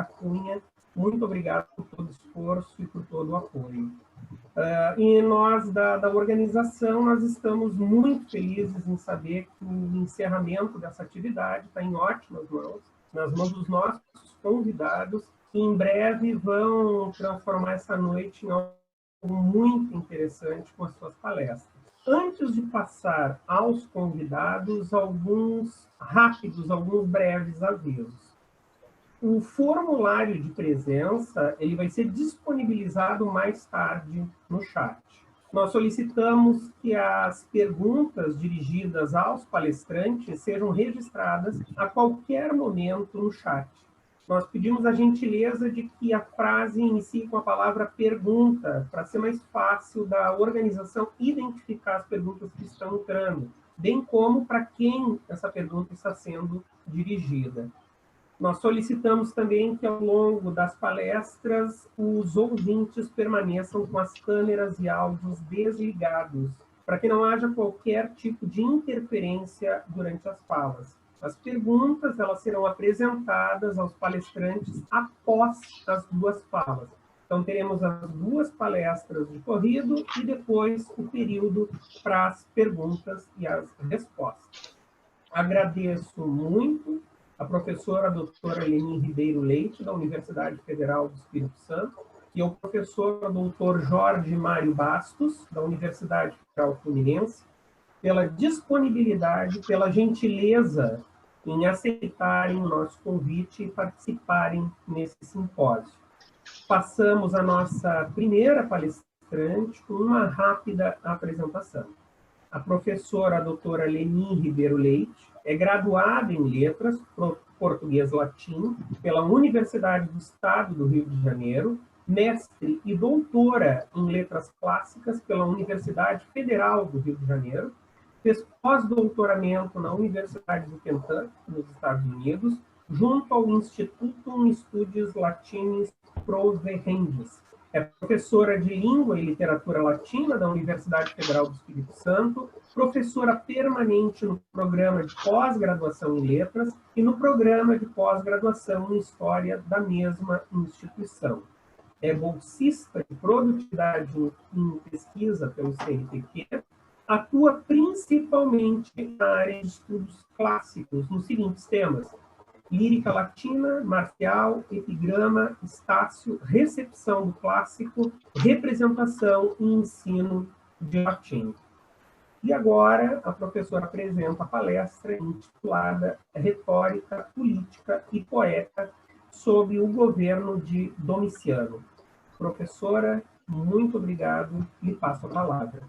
Cunha, muito obrigado por todo o esforço e por todo o apoio. E nós, da organização, nós estamos muito felizes em saber que o encerramento dessa atividade está em ótimas mãos, nas mãos dos nossos convidados, que em breve vão transformar essa noite em algo muito interessante com as suas palestras. Antes de passar aos convidados, alguns breves avisos. O formulário de presença ele vai ser disponibilizado mais tarde no chat. Nós solicitamos que as perguntas dirigidas aos palestrantes sejam registradas a qualquer momento no chat. Nós pedimos a gentileza de que a frase inicie com a palavra pergunta, para ser mais fácil da organização identificar as perguntas que estão entrando, bem como para quem essa pergunta está sendo dirigida. Nós solicitamos também que, ao longo das palestras, os ouvintes permaneçam com as câmeras e áudios desligados, para que não haja qualquer tipo de interferência durante as falas. As perguntas elas serão apresentadas aos palestrantes após as duas falas. Então, teremos as duas palestras de corrido e depois o período para as perguntas e as respostas. Agradeço muito a professora doutora Leni Ribeiro Leite, da Universidade Federal do Espírito Santo, e ao professor doutor Jorge Mário Bastos, da Universidade Federal Fluminense, pela disponibilidade, pela gentileza em aceitarem o nosso convite e participarem nesse simpósio. Passamos a nossa primeira palestrante com uma rápida apresentação. A professora doutora Leni Ribeiro Leite é graduada em Letras, Português Latim, pela Universidade do Estado do Rio de Janeiro, mestre e doutora em Letras Clássicas pela Universidade Federal do Rio de Janeiro, fez pós-doutoramento na Universidade do Kentucky, nos Estados Unidos, junto ao Institutum Studies Latinis Provehendis. É professora de Língua e Literatura Latina da Universidade Federal do Espírito Santo, professora permanente no programa de pós-graduação em Letras e no programa de pós-graduação em História da mesma instituição. É bolsista de produtividade em pesquisa pelo CNPq, atua principalmente na área de estudos clássicos, nos seguintes temas: lírica latina, marcial, epigrama, Estácio, recepção do clássico, representação e ensino de latim. E agora a professora apresenta a palestra intitulada Retórica, Política e Poética sob o governo de Domiciano. Professora, muito obrigado, lhe passo a palavra.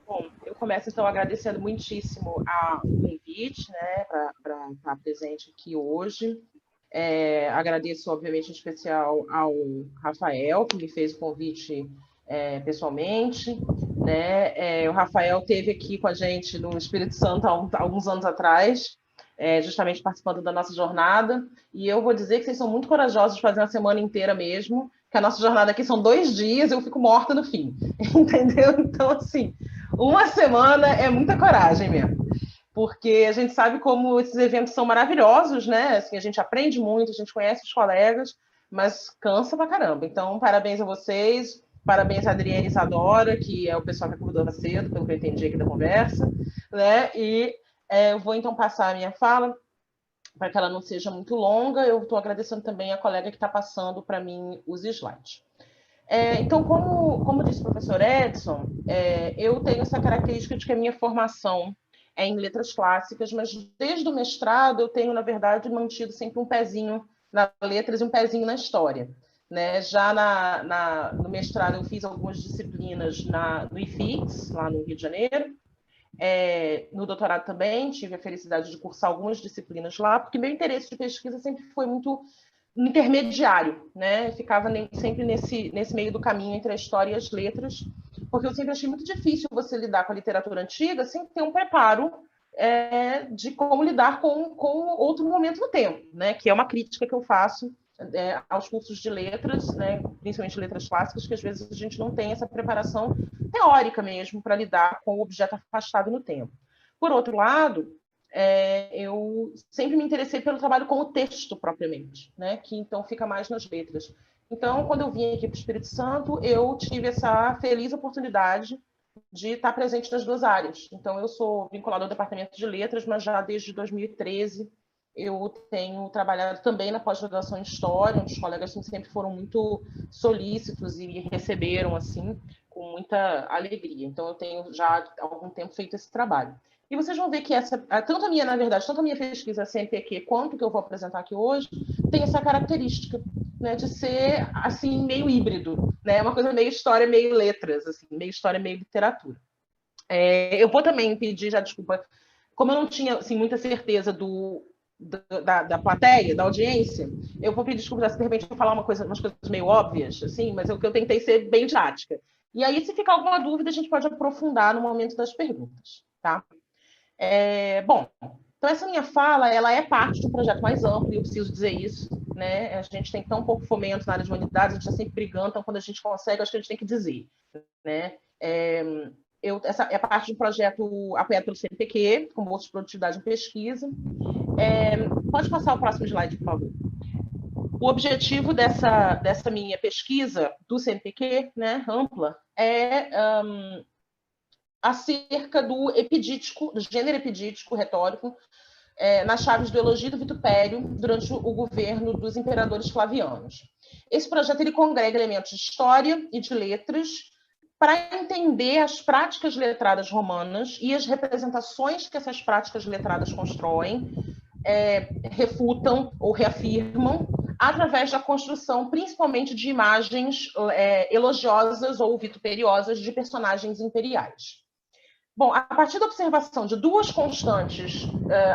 Bom, eu começo então agradecendo muitíssimo o convite, né, para estar presente aqui hoje. Agradeço, obviamente, em especial ao Rafael, que me fez o convite pessoalmente, né? O Rafael esteve aqui com a gente no Espírito Santo há alguns anos atrás, justamente participando da nossa jornada, e eu vou dizer que vocês são muito corajosos de fazer uma semana inteira mesmo, que a nossa jornada aqui são 2 dias, eu fico morta no fim, entendeu? Então, assim, uma semana é muita coragem mesmo, porque a gente sabe como esses eventos são maravilhosos, né? Assim, a gente aprende muito, a gente conhece os colegas, mas cansa pra caramba. Então, parabéns a vocês, parabéns a Adriana e Isadora, que é o pessoal que acordou cedo, pelo que eu entendi aqui da conversa, né? E eu vou então passar a minha fala, para que ela não seja muito longa. Eu estou agradecendo também a colega que está passando para mim os slides. Então, como disse o professor Edson, eu tenho essa característica de que a minha formação é em letras clássicas, mas desde o mestrado eu tenho, na verdade, mantido sempre um pezinho nas letras e um pezinho na história, né? Já no mestrado eu fiz algumas disciplinas no IFIX, lá no Rio de Janeiro. No doutorado também tive a felicidade de cursar algumas disciplinas lá, porque meu interesse de pesquisa sempre foi muito intermediário, né? Ficava sempre nesse meio do caminho entre a história e as letras, porque eu sempre achei muito difícil você lidar com a literatura antiga sem ter um preparo de como lidar com outro momento no tempo, né? Que é uma crítica que eu faço aos cursos de letras, né? Principalmente letras clássicas, que às vezes a gente não tem essa preparação teórica mesmo para lidar com o objeto afastado no tempo. Por outro lado, eu sempre me interessei pelo trabalho com o texto propriamente, né? Que então fica mais nas letras. Então, quando eu vim aqui para o Espírito Santo, eu tive essa feliz oportunidade de estar presente nas duas áreas. Então, eu sou vinculada ao Departamento de Letras, mas já desde 2013 eu tenho trabalhado também na pós-graduação em História, onde os colegas sempre foram muito solícitos e me receberam assim com muita alegria. Então, eu tenho já há algum tempo feito esse trabalho. E vocês vão ver que tanto a minha pesquisa CNPq quanto o que eu vou apresentar aqui hoje, tem essa característica, né, de ser assim meio híbrido, né, uma coisa meio história, meio letras, assim, meio história, meio literatura. Eu vou também pedir já desculpa, como eu não tinha assim, muita certeza da plateia, da audiência, eu vou pedir desculpa se de repente eu falar umas coisas meio óbvias, assim, mas eu tentei ser bem didática. E aí, se ficar alguma dúvida, a gente pode aprofundar no momento das perguntas, tá? Bom, então essa minha fala, ela é parte de um projeto mais amplo, e eu preciso dizer isso, né? A gente tem tão pouco fomento na área de humanidades, a gente está sempre brigando, então quando a gente consegue, acho que a gente tem que dizer, né? Essa é parte de um projeto apoiado pelo CNPq, com bolsa de produtividade em pesquisa. Pode passar o próximo slide, por favor. O objetivo dessa minha pesquisa do CNPq, né, ampla, acerca do epidítico, do gênero epidítico retórico, nas chaves do elogio do vitupério durante o governo dos imperadores flavianos. Esse projeto ele congrega elementos de história e de letras para entender as práticas letradas romanas e as representações que essas práticas letradas constroem, refutam ou reafirmam através da construção, principalmente de imagens elogiosas ou vituperiosas de personagens imperiais. Bom, a partir da observação de duas constantes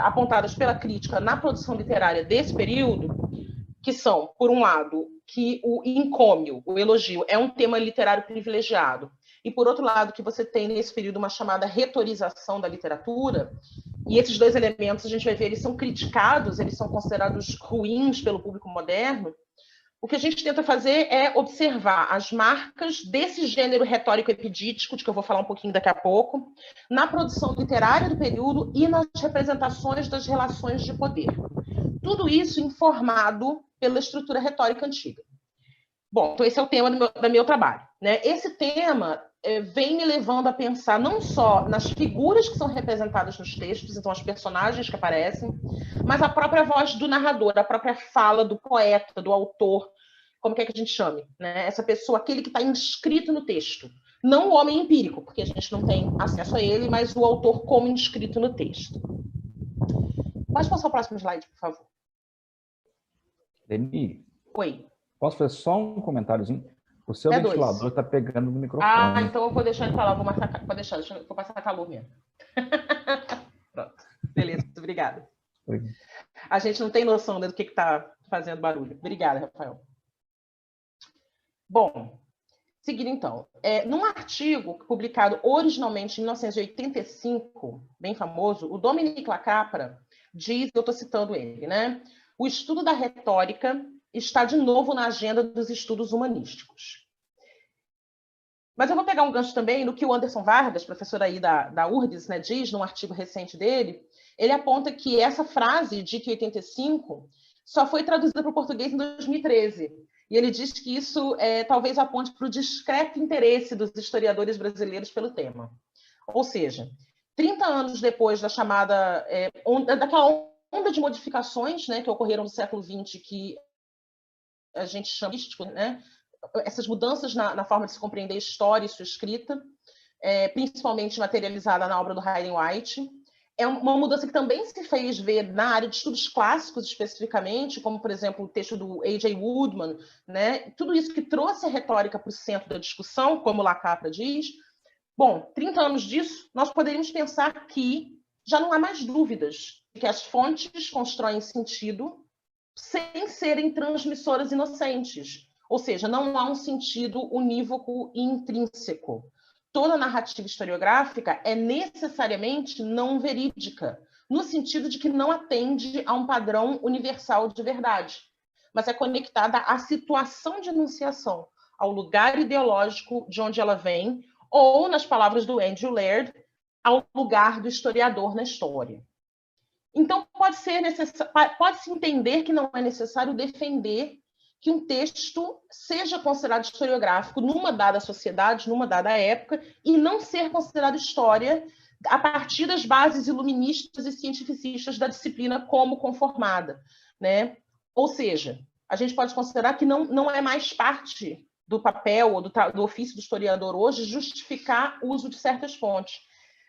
apontadas pela crítica na produção literária desse período, que são, por um lado, que o encômio, o elogio, é um tema literário privilegiado, e, por outro lado, que você tem nesse período uma chamada retorização da literatura, e esses dois elementos, a gente vai ver, eles são criticados, eles são considerados ruins pelo público moderno. O que a gente tenta fazer é observar as marcas desse gênero retórico epidítico, de que eu vou falar um pouquinho daqui a pouco, na produção literária do período e nas representações das relações de poder. Tudo isso informado pela estrutura retórica antiga. Bom, então esse é o tema do meu trabalho, né? Esse tema vem me levando a pensar não só nas figuras que são representadas nos textos, então as personagens que aparecem, mas a própria voz do narrador, a própria fala do poeta, do autor, como quer que a gente chame, né? Essa pessoa, aquele que está inscrito no texto. Não o homem empírico, porque a gente não tem acesso a ele, mas o autor como inscrito no texto. Pode passar o próximo slide, por favor. Deni. Oi. Posso fazer só um comentáriozinho? O seu ventilador está pegando no microfone. Ah, então eu vou deixar ele falar. Vou deixar, vou passar calor mesmo. Pronto. Beleza, obrigada. A gente não tem noção do que está fazendo barulho. Obrigada, Rafael. Bom, seguindo então. Num artigo publicado originalmente em 1985, bem famoso, o Dominique Lacapra diz, eu estou citando ele, né? O estudo da retórica está de novo na agenda dos estudos humanísticos. Mas eu vou pegar um gancho também no que o Anderson Vargas, professor aí da URGS, né, diz num artigo recente dele. Ele aponta que essa frase, de que 85, só foi traduzida para o português em 2013. E ele diz que isso talvez aponte para o discreto interesse dos historiadores brasileiros pelo tema. Ou seja, 30 anos depois da chamada daquela onda de modificações, né, que ocorreram no século XX, que a gente chama de, né, essas mudanças na forma de se compreender a história e sua escrita, principalmente materializada na obra do Hayden White. É uma mudança que também se fez ver na área de estudos clássicos, especificamente, como, por exemplo, o texto do A.J. Woodman, né? Tudo isso que trouxe a retórica para o centro da discussão, como Lacapra diz. Bom, 30 anos disso, nós poderíamos pensar que já não há mais dúvidas de que as fontes constroem sentido sem serem transmissoras inocentes. Ou seja, não há um sentido unívoco e intrínseco. Toda narrativa historiográfica é necessariamente não verídica, no sentido de que não atende a um padrão universal de verdade, mas é conectada à situação de enunciação, ao lugar ideológico de onde ela vem, ou, nas palavras do Andrew Laird, ao lugar do historiador na história. Então, pode-se entender que não é necessário defender que um texto seja considerado historiográfico numa dada sociedade, numa dada época, e não ser considerado história a partir das bases iluministas e cientificistas da disciplina como conformada, né? Ou seja, a gente pode considerar que não é mais parte do papel ou do ofício do historiador hoje justificar o uso de certas fontes.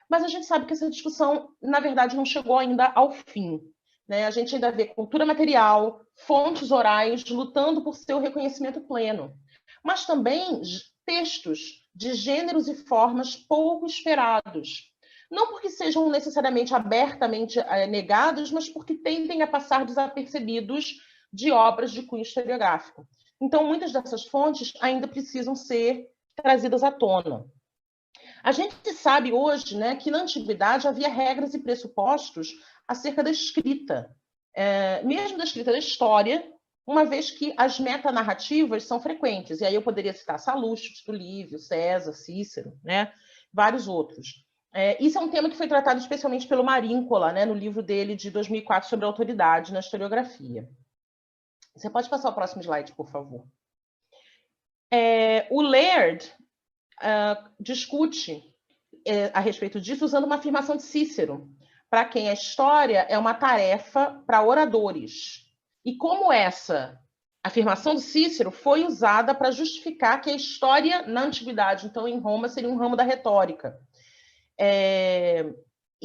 Mas a gente sabe que essa discussão, na verdade, não chegou ainda ao fim, né? A gente ainda vê cultura material, fontes orais lutando por seu reconhecimento pleno, mas também textos de gêneros e formas pouco esperados. Não porque sejam necessariamente abertamente negados, mas porque tendem a passar desapercebidos de obras de cunho historiográfico. Então, muitas dessas fontes ainda precisam ser trazidas à tona. A gente sabe hoje, né, que na antiguidade havia regras e pressupostos acerca da escrita, mesmo da escrita da história, uma vez que as metanarrativas são frequentes. E aí eu poderia citar Sallusto, Tito Livio, César, Cícero, né, vários outros. Isso é um tema que foi tratado especialmente pelo Maríncola, né, no livro dele de 2004 sobre a autoridade na historiografia. Você pode passar o próximo slide, por favor. O Laird discute a respeito disso usando uma afirmação de Cícero, para quem a história é uma tarefa para oradores. E como essa afirmação de Cícero foi usada para justificar que a história na antiguidade, então em Roma, seria um ramo da retórica.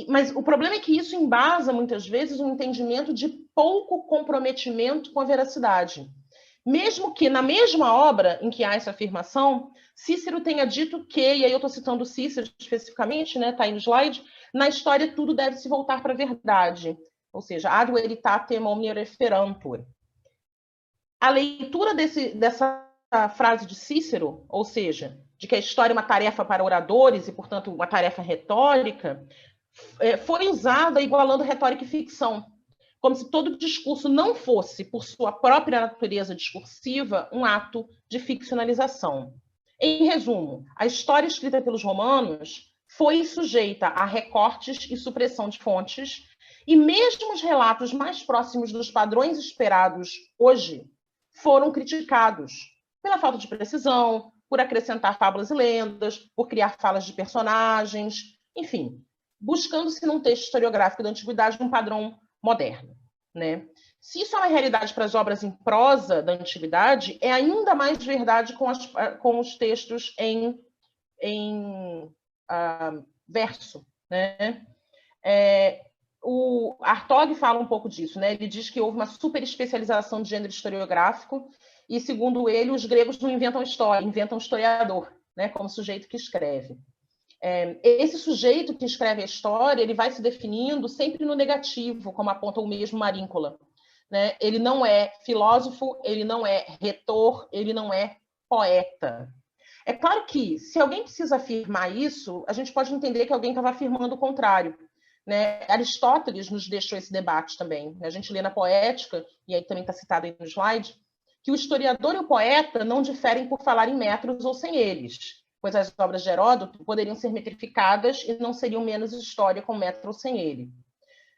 Mas o problema é que isso embasa, muitas vezes, um entendimento de pouco comprometimento com a veracidade. Mesmo que na mesma obra em que há essa afirmação, Cícero tenha dito que, e aí eu estou citando Cícero especificamente, né, está aí no slide, na história tudo deve se voltar para a verdade. Ou seja, ad veritatem omnia referantur. A leitura dessa frase de Cícero, ou seja, de que a história é uma tarefa para oradores e, portanto, uma tarefa retórica, foi usada igualando retórica e ficção, como se todo discurso não fosse, por sua própria natureza discursiva, um ato de ficcionalização. Em resumo, a história escrita pelos romanos foi sujeita a recortes e supressão de fontes, e mesmo os relatos mais próximos dos padrões esperados hoje foram criticados pela falta de precisão, por acrescentar fábulas e lendas, por criar falas de personagens, enfim, buscando-se num texto historiográfico da antiguidade um padrão moderno, né? Se isso é uma realidade para as obras em prosa da antiguidade, é ainda mais verdade com os textos em verso, né? O Hartog fala um pouco disso, né? Ele diz que houve uma superespecialização de gênero historiográfico e, segundo ele, os gregos não inventam história, inventam historiador, né? Como sujeito que escreve. Esse sujeito que escreve a história, ele vai se definindo sempre no negativo, como aponta o mesmo Maríncola, né? Ele não é filósofo, ele não é retor, ele não é poeta. É claro que, se alguém precisa afirmar isso, a gente pode entender que alguém estava afirmando o contrário, né? Aristóteles nos deixou esse debate também. A gente lê na Poética, e aí também está citado aí no slide, que o historiador e o poeta não diferem por falar em metros ou sem eles, pois as obras de Heródoto poderiam ser metrificadas e não seriam menos história com metro ou sem ele.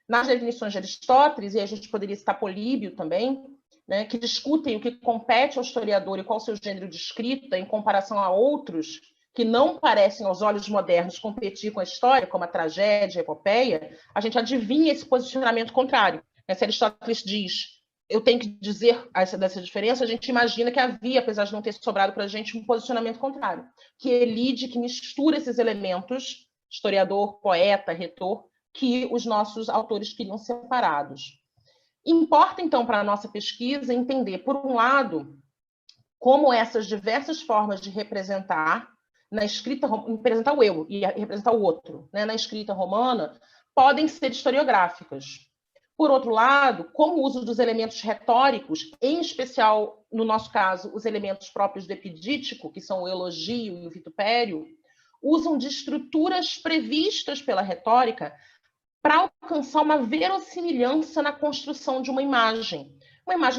Nas definições de Aristóteles, e a gente poderia citar Políbio também, né, que discutem o que compete ao historiador e qual o seu gênero de escrita em comparação a outros que não parecem aos olhos modernos competir com a história, como a tragédia, a epopeia, a gente adivinha esse posicionamento contrário. Se Aristóteles diz, eu tenho que dizer dessa diferença, a gente imagina que havia, apesar de não ter sobrado para a gente, um posicionamento contrário, que elide, que mistura esses elementos, historiador, poeta, retor, que os nossos autores queriam separados. Importa, então, para a nossa pesquisa entender, por um lado, como essas diversas formas de representar na escrita, representar o eu e representar o outro, né, na escrita romana, podem ser historiográficas. Por outro lado, como o uso dos elementos retóricos, em especial, no nosso caso, os elementos próprios do epidítico, que são o elogio e o vitupério, usam de estruturas previstas pela retórica para alcançar uma verossimilhança na construção de uma imagem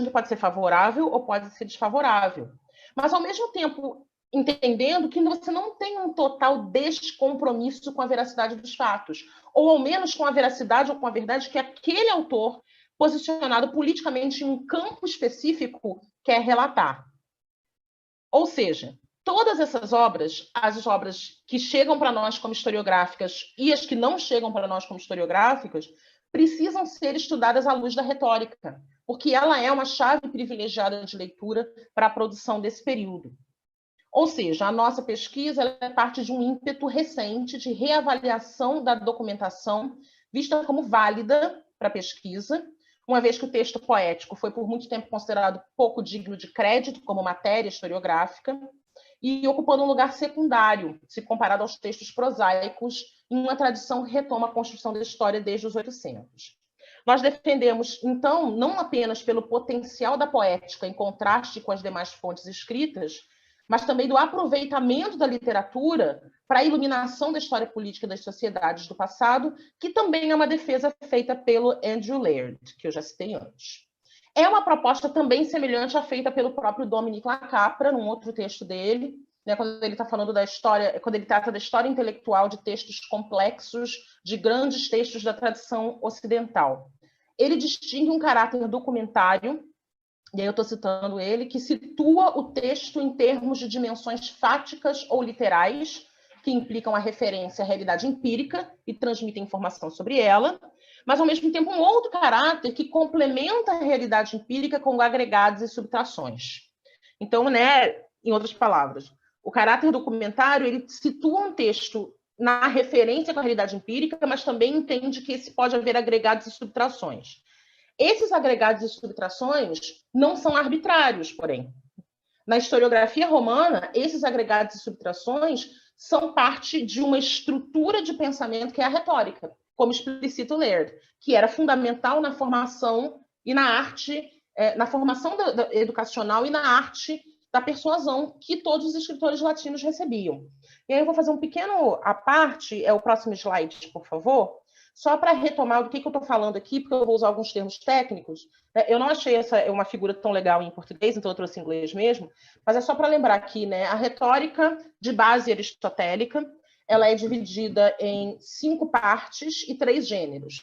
que pode ser favorável ou pode ser desfavorável. Mas, ao mesmo tempo entendendo que você não tem um total descompromisso com a veracidade dos fatos, ou ao menos com a veracidade ou com a verdade que aquele autor, posicionado politicamente em um campo específico, quer relatar. Ou seja, todas essas obras, as obras que chegam para nós como historiográficas e as que não chegam para nós como historiográficas, precisam ser estudadas à luz da retórica, porque ela é uma chave privilegiada de leitura para a produção desse período. Ou seja, a nossa pesquisa é parte de um ímpeto recente de reavaliação da documentação, vista como válida para a pesquisa, uma vez que o texto poético foi por muito tempo considerado pouco digno de crédito como matéria historiográfica, e ocupando um lugar secundário, se comparado aos textos prosaicos, em uma tradição que retoma a construção da história desde os 800. Nós defendemos, então, não apenas pelo potencial da poética em contraste com as demais fontes escritas, mas também do aproveitamento da literatura para a iluminação da história política das sociedades do passado, que também é uma defesa feita pelo Andrew Laird, que eu já citei antes. É uma proposta também semelhante à feita pelo próprio Dominique Lacapra, num outro texto dele, né, quando ele está falando da história, quando ele trata da história intelectual de textos complexos, de grandes textos da tradição ocidental. Ele distingue um caráter documentário, e aí eu estou citando ele, que situa o texto em termos de dimensões fáticas ou literais, que implicam a referência à realidade empírica e transmitem informação sobre ela, mas, ao mesmo tempo, um outro caráter que complementa a realidade empírica com agregados e subtrações. Então, né, em outras palavras, o caráter documentário ele situa um texto na referência com a realidade empírica, mas também entende que pode haver agregados e subtrações. Esses agregados e subtrações não são arbitrários, porém. Na historiografia romana, esses agregados e subtrações são parte de uma estrutura de pensamento que é a retórica, como explicita o Laird, que era fundamental na formação e na arte, na formação educacional e na arte da persuasão que todos os escritores latinos recebiam. E aí eu vou fazer um pequeno à parte, é o próximo slide, por favor, só para retomar do que eu estou falando aqui, porque eu vou usar alguns termos técnicos. Eu não achei essa uma figura tão legal em português, então eu trouxe em inglês mesmo, mas é só para lembrar aqui, né? A retórica de base aristotélica, ela é dividida em 5 partes e 3 gêneros.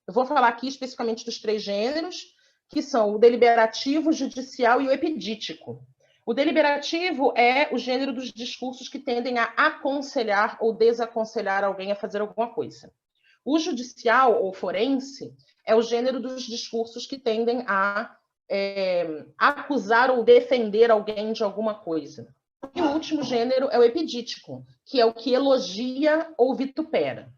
Eu vou falar aqui especificamente dos 3 gêneros, que são o deliberativo, o judicial e o epidítico. O deliberativo é o gênero dos discursos que tendem a aconselhar ou desaconselhar alguém a fazer alguma coisa. O judicial ou forense é o gênero dos discursos que tendem a acusar ou defender alguém de alguma coisa. E o último gênero é o epidítico, que é o que elogia ou vitupera.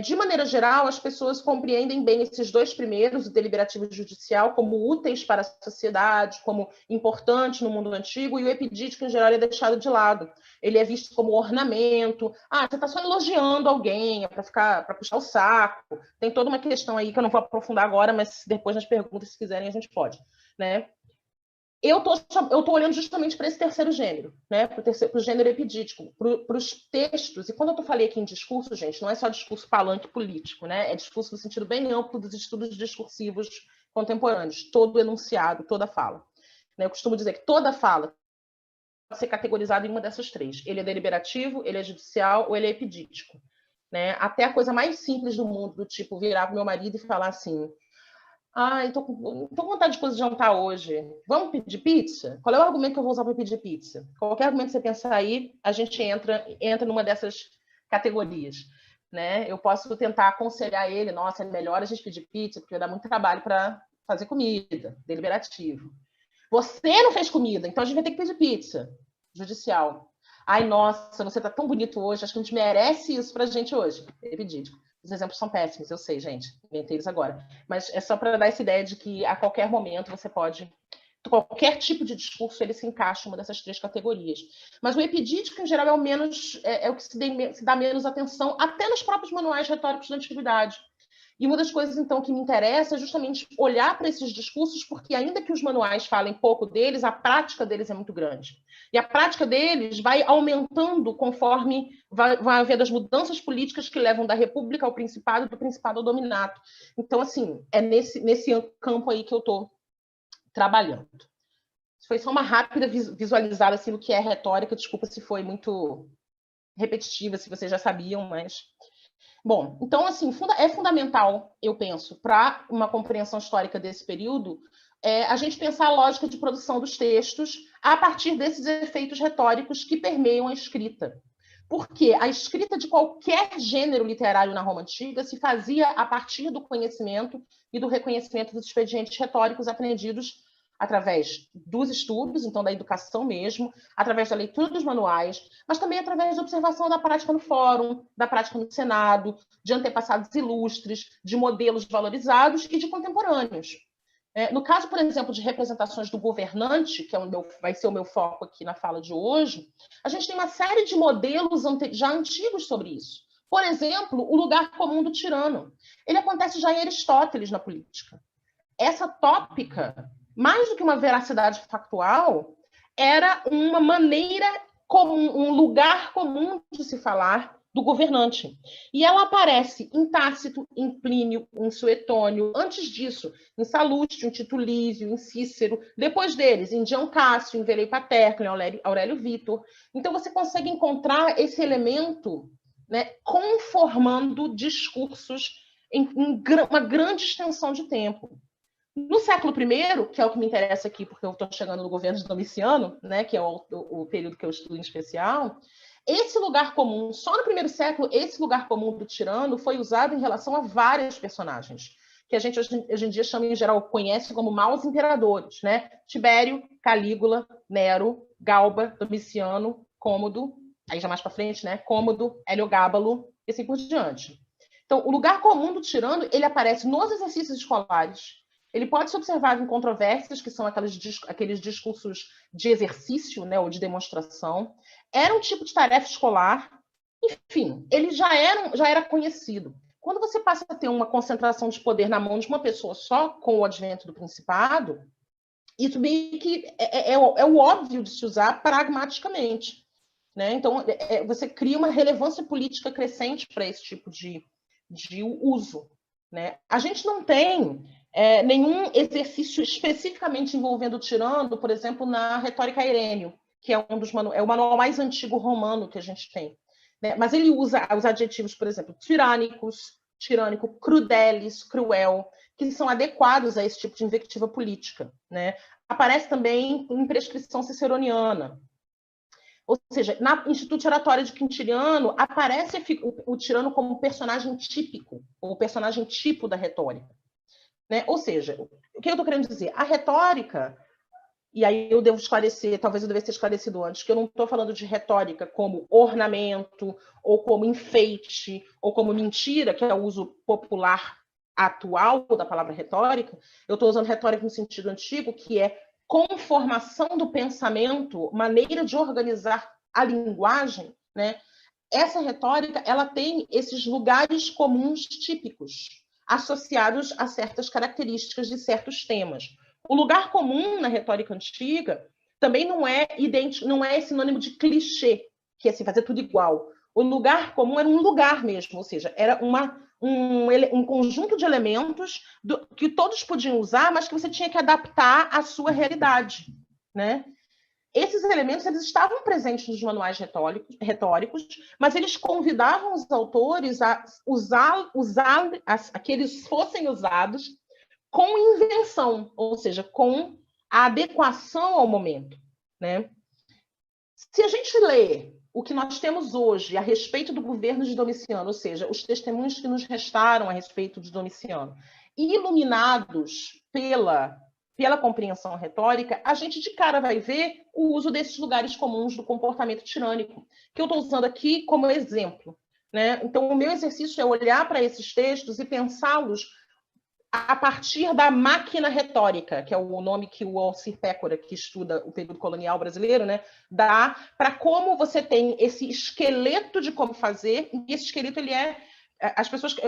De maneira geral, as pessoas compreendem bem esses 2 primeiros, o deliberativo e o judicial, como úteis para a sociedade, como importantes no mundo antigo, e o epidítico, em geral, é deixado de lado. Ele é visto como ornamento. Você está só elogiando alguém, para puxar o saco. Tem toda uma questão aí que eu não vou aprofundar agora, mas depois nas perguntas, se quiserem, a gente pode, né? Eu tô olhando justamente para esse terceiro gênero, né? Para o gênero epidítico, para os textos. E quando eu falei aqui em discurso, gente, não é só discurso palanque político, né? É discurso no sentido bem amplo dos estudos discursivos contemporâneos, todo enunciado, toda fala. Eu costumo dizer que toda fala pode ser categorizada em uma dessas 3. Ele é deliberativo, ele é judicial ou ele é epidítico, né? Até a coisa mais simples do mundo, do tipo virar para o meu marido e falar assim: estou com vontade de coisa de jantar hoje. Vamos pedir pizza? Qual é o argumento que eu vou usar para pedir pizza? Qualquer argumento que você pensar aí, a gente entra numa dessas categorias, né? Eu posso tentar aconselhar ele, nossa, é melhor a gente pedir pizza, porque dá muito trabalho para fazer comida, deliberativo. Você não fez comida, então a gente vai ter que pedir pizza. Judicial. Nossa, você está tão bonito hoje, acho que a gente merece isso para a gente hoje. Epidítico. Os exemplos são péssimos, eu sei, gente. Inventei eles agora. Mas é só para dar essa ideia de que a qualquer momento você pode... Qualquer tipo de discurso, ele se encaixa em uma dessas 3 categorias. Mas o epidítico, em geral, é o que se dá menos atenção, até nos próprios manuais retóricos da antiguidade. E uma das coisas, então, que me interessa é justamente olhar para esses discursos, porque ainda que os manuais falem pouco deles, a prática deles é muito grande. E a prática deles vai aumentando conforme vai havendo as mudanças políticas que levam da república ao principado e do principado ao dominato. Então, assim, é nesse campo aí que eu estou trabalhando. foi só uma rápida visualizada assim, do que é retórica. Desculpa se foi muito repetitiva, se vocês já sabiam, mas... Bom, então, assim, é fundamental, eu penso, para uma compreensão histórica desse período, a gente pensar a lógica de produção dos textos a partir desses efeitos retóricos que permeiam a escrita. Porque a escrita de qualquer gênero literário na Roma Antiga se fazia a partir do conhecimento e do reconhecimento dos expedientes retóricos aprendidos através dos estudos, então da educação mesmo, através da leitura dos manuais, mas também através da observação da prática no fórum, da prática no Senado, de antepassados ilustres, de modelos valorizados e de contemporâneos. No caso, por exemplo, de representações do governante, que vai ser o meu foco aqui na fala de hoje, a gente tem uma série de modelos já antigos sobre isso. Por exemplo, o lugar comum do tirano. Ele acontece já em Aristóteles na política. Essa tópica, mais do que uma veracidade factual, era uma maneira comum, um lugar comum de se falar do governante. E ela aparece em Tácito, em Plínio, em Suetônio, antes disso, em Salustio, em Tito Livio, em Cícero, depois deles, em Dion Cássio, em Velei Paterno, em Aurélio Vítor. Então, você consegue encontrar esse elemento, né, conformando discursos em uma grande extensão de tempo. No século I, que é o que me interessa aqui, porque eu estou chegando no governo de Domiciano, né, que é o período que eu estudo em especial, esse lugar comum, só no primeiro século, esse lugar comum do tirano foi usado em relação a vários personagens, que a gente hoje em dia chama, em geral, conhece como maus imperadores, né? Tibério, Calígula, Nero, Galba, Domiciano, Cômodo, aí já mais para frente, né? Cômodo, Heliogábalo, e assim por diante. Então, o lugar comum do tirano, ele aparece nos exercícios escolares. Ele pode ser observado em controvérsias, que são aqueles discursos de exercício, né, ou de demonstração. Era um tipo de tarefa escolar. Enfim, ele já era conhecido. Quando você passa a ter uma concentração de poder na mão de uma pessoa só, com o advento do principado, isso meio que é o óbvio de se usar pragmaticamente, né? Então, você cria uma relevância política crescente para esse tipo de uso, né? A gente não tem nenhum exercício especificamente envolvendo o tirano, por exemplo, na Retórica Irênio, que é o manual mais antigo romano que a gente tem, né? Mas ele usa os adjetivos, por exemplo, tirânico, crudelis, cruel, que são adequados a esse tipo de invectiva política, né? Aparece também em prescrição ciceroniana. Ou seja, na Instituto Oratório de Quintiliano, aparece o tirano como personagem típico, ou personagem tipo da retórica, né? Ou seja, o que eu estou querendo dizer? A retórica, e aí eu devo esclarecer, talvez eu devesse ter esclarecido antes, que eu não estou falando de retórica como ornamento, ou como enfeite, ou como mentira, que é o uso popular atual da palavra retórica. Eu estou usando retórica no sentido antigo, que é conformação do pensamento, maneira de organizar a linguagem, né? Essa retórica, ela tem esses lugares comuns típicos, associados a certas características de certos temas. O lugar comum na retórica antiga também não é sinônimo de clichê, que é assim, fazer tudo igual. O lugar comum era um lugar mesmo, ou seja, era um conjunto de elementos que todos podiam usar, mas que você tinha que adaptar à sua realidade, né? Esses elementos eles estavam presentes nos manuais retóricos, mas eles convidavam os autores a que eles fossem usados com invenção, ou seja, com a adequação ao momento, né? Se a gente lê o que nós temos hoje a respeito do governo de Domiciano, ou seja, os testemunhos que nos restaram a respeito de Domiciano, iluminados pela compreensão retórica, a gente de cara vai ver o uso desses lugares comuns do comportamento tirânico, que eu estou usando aqui como exemplo, né? Então, o meu exercício é olhar para esses textos e pensá-los a partir da máquina retórica, que é o nome que o Alcir Pécora, que estuda o período colonial brasileiro, né, dá para como você tem esse esqueleto de como fazer, e esse esqueleto,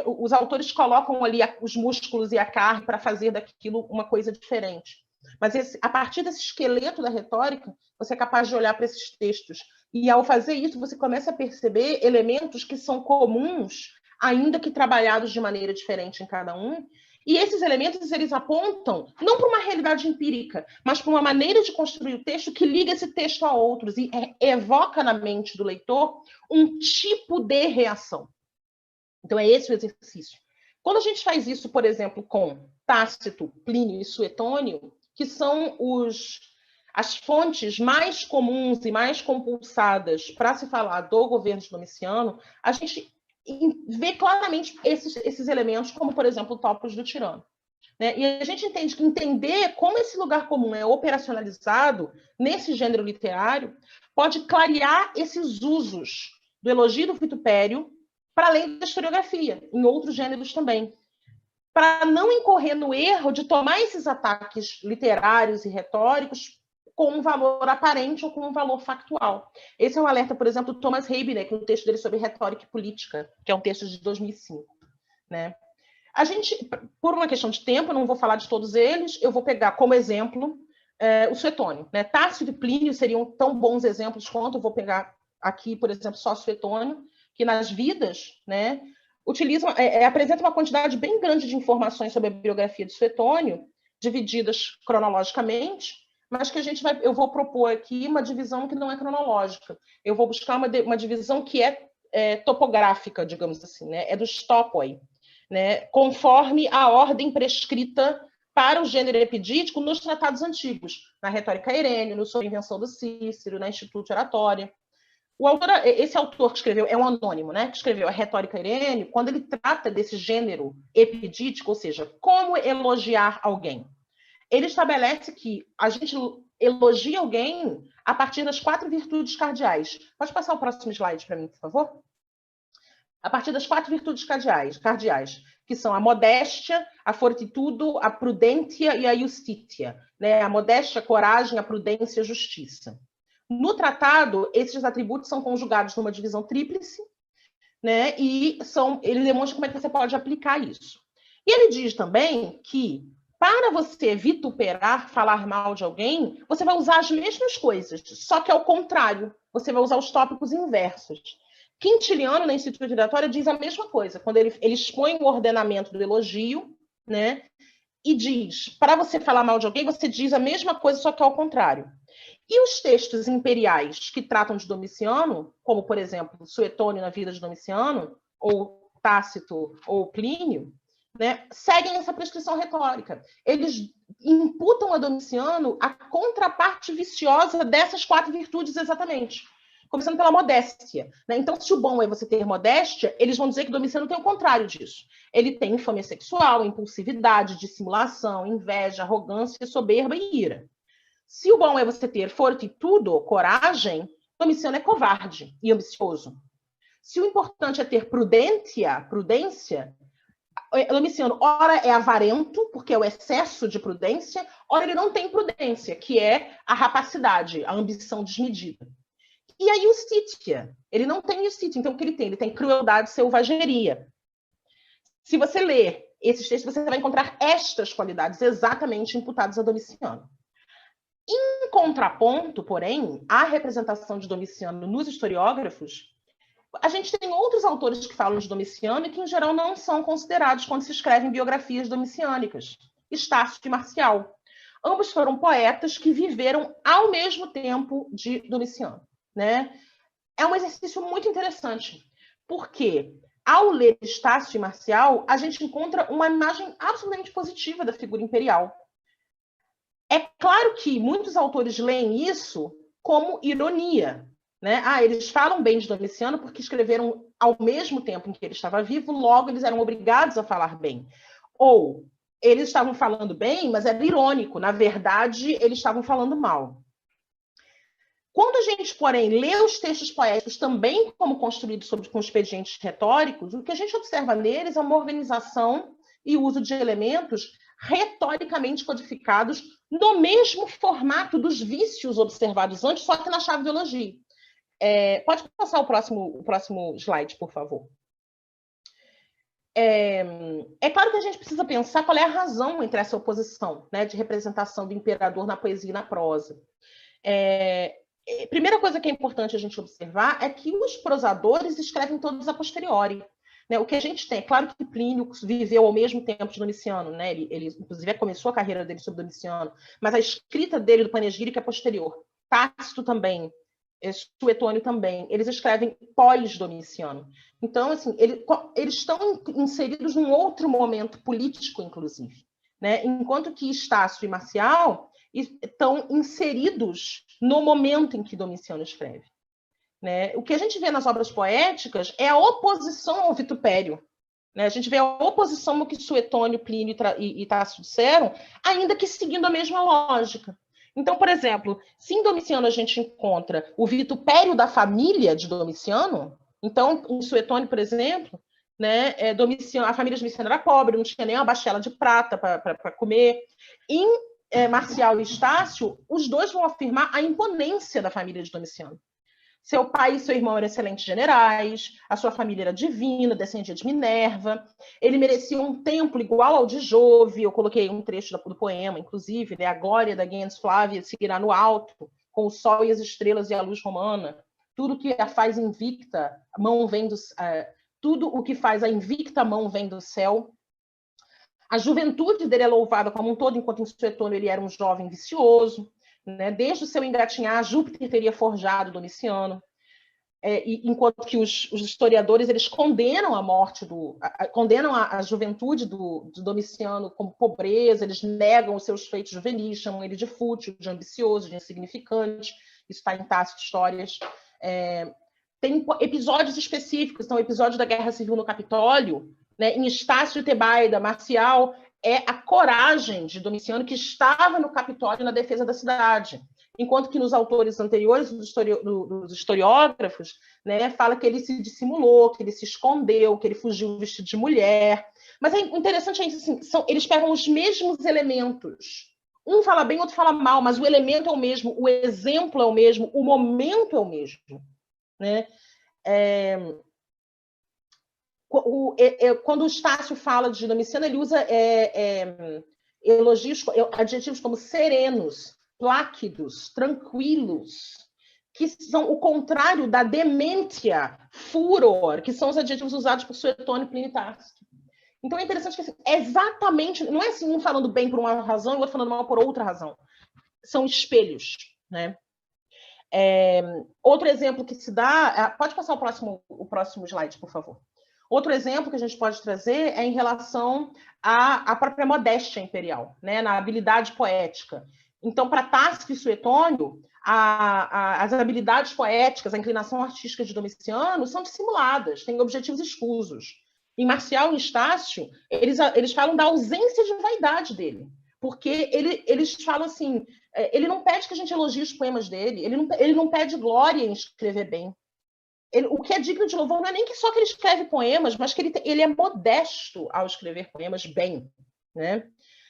os autores colocam ali os músculos e a carne para fazer daquilo uma coisa diferente. Mas a partir desse esqueleto da retórica, você é capaz de olhar para esses textos. E ao fazer isso, você começa a perceber elementos que são comuns, ainda que trabalhados de maneira diferente em cada um, E esses elementos, eles apontam não para uma realidade empírica, mas para uma maneira de construir o texto que liga esse texto a outros e evoca na mente do leitor um tipo de reação. Então, é esse o exercício. Quando a gente faz isso, por exemplo, com Tácito, Plínio e Suetônio, que são as fontes mais comuns e mais compulsadas para se falar do governo de Domiciano, a gente vê claramente esses elementos, como, por exemplo, o topos do tirano. Né? E a gente entende que entender como esse lugar comum é operacionalizado nesse gênero literário pode clarear esses usos do elogio do vitupério para além da historiografia, em outros gêneros também, para não incorrer no erro de tomar esses ataques literários e retóricos com um valor aparente ou com um valor factual. Esse é um alerta, por exemplo, do Thomas Heibner, no texto dele sobre retórica e política, que é um texto de 2005. Né? A gente, por uma questão de tempo, não vou falar de todos eles, eu vou pegar como exemplo o Suetônio. Né? Tácito e Plínio seriam tão bons exemplos quanto eu vou pegar aqui, por exemplo, só Suetônio, que nas vidas, né, apresenta uma quantidade bem grande de informações sobre a biografia de Suetônio, divididas cronologicamente, mas que eu vou propor aqui uma divisão que não é cronológica. Eu vou buscar uma divisão que é topográfica, digamos assim, né, é dos topoi, né, conforme a ordem prescrita para o gênero epidídico nos tratados antigos, na Retórica Irêneo, no Sobre a Invenção do Cícero, na Instituto Oratória. Esse autor que escreveu, é um anônimo, né, que escreveu a Retórica Irêneo, quando ele trata desse gênero epidítico, ou seja, como elogiar alguém. Ele estabelece que a gente elogia alguém a partir das 4 virtudes cardeais. Pode passar o próximo slide para mim, por favor? A partir das 4 virtudes cardeais, que são a modéstia, a fortitudo, a prudência e a justitia. Né? A modéstia, a coragem, a prudência e a justiça. No tratado, esses atributos são conjugados numa divisão tríplice, né? E ele demonstra como é que você pode aplicar isso. E ele diz também que, para você vituperar, falar mal de alguém, você vai usar as mesmas coisas, só que ao contrário, você vai usar os tópicos inversos. Quintiliano, na Instituto de Oratória, diz a mesma coisa, quando ele expõe o ordenamento do elogio, né? E diz, para você falar mal de alguém, você diz a mesma coisa, só que ao contrário. E os textos imperiais que tratam de Domiciano, como, por exemplo, Suetônio na Vida de Domiciano, ou Tácito, ou Plínio, né, seguem essa prescrição retórica. Eles imputam a Domiciano a contraparte viciosa dessas 4 virtudes exatamente, começando pela modéstia. Né? Então, se o bom é você ter modéstia, eles vão dizer que Domiciano tem o contrário disso. Ele tem infâmia sexual, impulsividade, dissimulação, inveja, arrogância, soberba e ira. Se o bom é você ter fortitudo, coragem, Domiciano é covarde e ambicioso. Se o importante é ter prudência, Domiciano, ora é avarento, porque é o excesso de prudência, ora ele não tem prudência, que é a rapacidade, a ambição desmedida. E a justitia, ele não tem justitia, então o que ele tem? Ele tem crueldade e selvageria. Se você ler esses textos, você vai encontrar estas qualidades exatamente imputadas a Domiciano. Em contraponto, porém, à representação de Domiciano nos historiógrafos, a gente tem outros autores que falam de Domiciano e que, em geral, não são considerados quando se escrevem biografias domiciânicas. Estácio e Marcial. Ambos foram poetas que viveram ao mesmo tempo de Domiciano. Né? É um exercício muito interessante, porque, ao ler Estácio e Marcial, a gente encontra uma imagem absolutamente positiva da figura imperial. É claro que muitos autores leem isso como ironia. Né? Eles falam bem de Domiciano porque escreveram ao mesmo tempo em que ele estava vivo, logo eles eram obrigados a falar bem. Ou eles estavam falando bem, mas era irônico. Na verdade, eles estavam falando mal. Quando a gente, porém, lê os textos poéticos também como construídos com expedientes retóricos, o que a gente observa neles é uma organização e uso de elementos retoricamente codificados no mesmo formato dos vícios observados antes, só que na chave de elogio. Pode passar o próximo slide, por favor. É claro que a gente precisa pensar qual é a razão entre essa oposição, né, de representação do imperador na poesia e na prosa. Primeira coisa que é importante a gente observar é que os prosadores escrevem todos a posteriori. né? O que a gente tem, é claro que Plínio viveu ao mesmo tempo de Domiciano, né? Ele inclusive começou a carreira dele sobre Domiciano, mas a escrita dele do panegírico é posterior. Tácito também, Suetônio também, eles escrevem pós-Domiciano. Então, assim, eles estão inseridos num outro momento político, inclusive, né? Enquanto que Estácio e Marcial estão inseridos no momento em que Domiciano escreve. Né? O que a gente vê nas obras poéticas é a oposição ao vitupério. Né? A gente vê a oposição ao que Suetônio, Plínio e Tácito disseram, ainda que seguindo a mesma lógica. Então, por exemplo, se em Domiciano a gente encontra o vitupério da família de Domiciano, então, em Suetônio, por exemplo, né, a família de Domiciano era pobre, não tinha nem uma bachela de prata para comer. Em Marcial e Estácio, os dois vão afirmar a imponência da família de Domiciano. Seu pai e seu irmão eram excelentes generais, a sua família era divina, descendia de Minerva, ele merecia um templo igual ao de Jove. Eu coloquei um trecho do poema, inclusive, né? A glória da Gens Flávia seguirá no alto, com o sol e as estrelas e a luz romana. Tudo que a faz invicta, mão vem do, tudo o que faz a invicta mão vem do céu. A juventude dele é louvada como um todo, enquanto em Suetônio ele era um jovem vicioso. Né? Desde o seu engatinhar, Júpiter teria forjado Domiciano, enquanto que os historiadores eles condenam a morte condenam a juventude do Domiciano como pobreza, eles negam os seus feitos juvenis, chamam ele de fútil, de ambicioso, de insignificante. Isso está em Tácito Histórias. Tem episódios específicos, então o episódio da Guerra Civil no Capitólio, né? Em Estácio e Tebaida, Marcial é a coragem de Domiciano, que estava no Capitólio na defesa da cidade. Enquanto que nos autores anteriores, dos historiógrafos, né, fala que ele se dissimulou, que ele se escondeu, que ele fugiu vestido de mulher. Mas é interessante, assim, eles pegam os mesmos elementos. Um fala bem, outro fala mal, mas o elemento é o mesmo, o exemplo é o mesmo, o momento é o mesmo. Né? Quando o Estácio fala de Domiciano, ele usa elogios, adjetivos como serenos, plácidos, tranquilos, que são o contrário da demência, furor, que são os adjetivos usados por Suetônio, Plínio e Tácito. Então é interessante que é exatamente, não é assim um falando bem por uma razão e o outro falando mal por outra razão. São espelhos, né? Outro exemplo que se dá, pode passar o próximo slide, por favor. Outro exemplo que a gente pode trazer é em relação à própria modéstia imperial, né, na habilidade poética. Então, para Tácito e Suetônio, as habilidades poéticas, a inclinação artística de Domiciano são dissimuladas, têm objetivos escusos. Em Marcial e Estácio, eles falam da ausência de vaidade dele, porque eles falam assim, ele não pede que a gente elogie os poemas dele, ele não pede glória em escrever bem. O que é digno de louvor não é nem que só que ele escreve poemas, mas que ele é modesto ao escrever poemas bem. Né?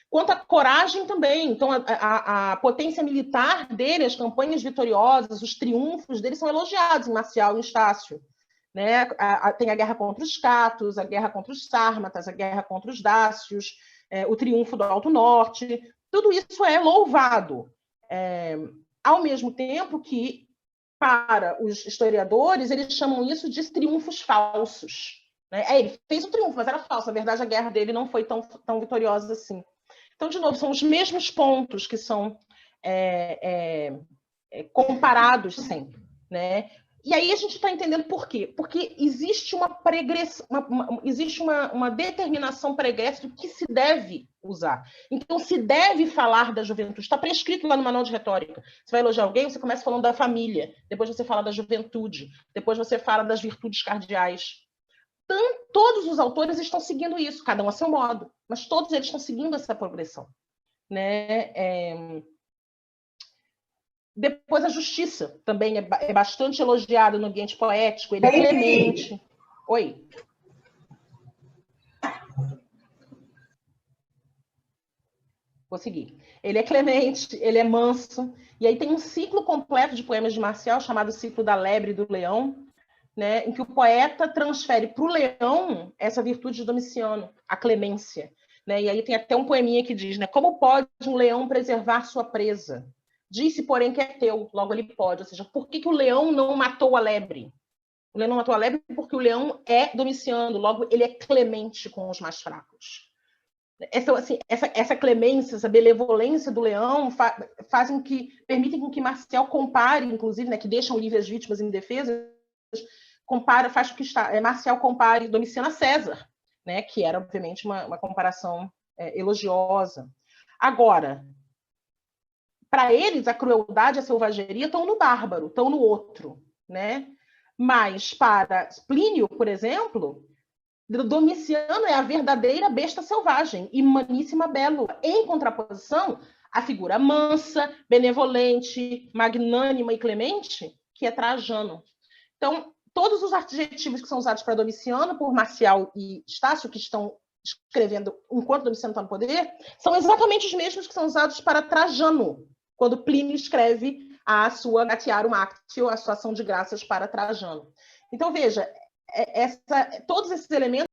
Quanto à coragem também, então a potência militar dele, as campanhas vitoriosas, os triunfos dele são elogiados em Marcial e Estácio. Né? Tem a guerra contra os catos, a guerra contra os sármatas, a guerra contra os dácios, o triunfo do Alto Norte, tudo isso é louvado. Ao mesmo tempo que, para os historiadores, eles chamam isso de triunfos falsos. Né? Ele fez um triunfo, mas era falso. Na verdade, a guerra dele não foi tão vitoriosa assim. Então, de novo, são os mesmos pontos que são comparados sempre. Né? E aí a gente está entendendo por quê? Porque existe uma pregressão, existe uma determinação pregressa do que se deve usar. Então, se deve falar da juventude. Está prescrito lá no Manual de Retórica. Você vai elogiar alguém, você começa falando da família, depois você fala da juventude, depois você fala das virtudes cardeais. Todos os autores estão seguindo isso, cada um a seu modo, mas todos eles estão seguindo essa progressão. Né? Depois a justiça também é bastante elogiada no ambiente poético, ele é clemente. Oi. Vou seguir. Ele é clemente, ele é manso, e aí tem um ciclo completo de poemas de Marcial, chamado Ciclo da Lebre e do Leão, né, em que o poeta transfere para o leão essa virtude de Domiciano, a clemência. Né? E aí tem até um poeminha que diz, né, como pode um leão preservar sua presa? Disse, porém, que é teu, logo ele pode. Ou seja, por que o leão não matou a lebre? O leão não matou a lebre porque o leão é Domiciano, logo ele é clemente com os mais fracos. Essa clemência, essa benevolência do leão permitem com que Marcial compare, inclusive, né, que deixam livre as vítimas indefesas, faz com que Marcial compare Domiciano a César, né, que era, obviamente, uma comparação elogiosa. Agora, para eles, a crueldade e a selvageria estão no bárbaro, estão no outro, né? Mas para Plínio, por exemplo, Domiciano é a verdadeira besta selvagem, imaníssima bélula. Em contraposição, a figura mansa, benevolente, magnânima e clemente, que é Trajano. Então, todos os adjetivos que são usados para Domiciano, por Marcial e Estácio, que estão escrevendo enquanto Domiciano está no poder, são exatamente os mesmos que são usados para Trajano, quando Plínio escreve a sua Gratiarum Actio, a sua ação de graças para Trajano. Então, veja, todos esses elementos